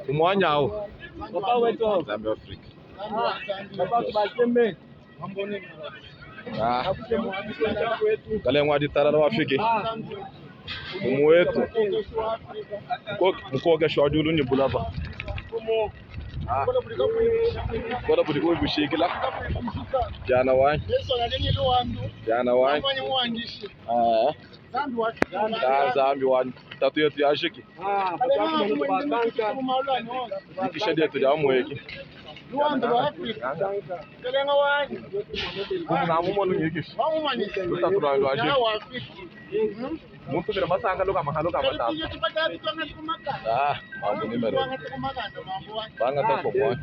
Umwanyawo. Papa wetu. Zambia Africa. Papa tubasembe. Ah. Kale ngwadi tarala wafiki. Umwetu. Mkoga shwadulu ni bulaba. Ah. Kola budi ko bushikila. Jana wani. Jana wani. Ah. Zambi wani. Tatu yetu ya shiki. Kisha dia tu jamu yeki. Na mumo yeki. Tatu na ndo ashiki. Mtu kira masanga luka mahalo kama tatu. Ah, mambo ni mero. Banga tako mwa.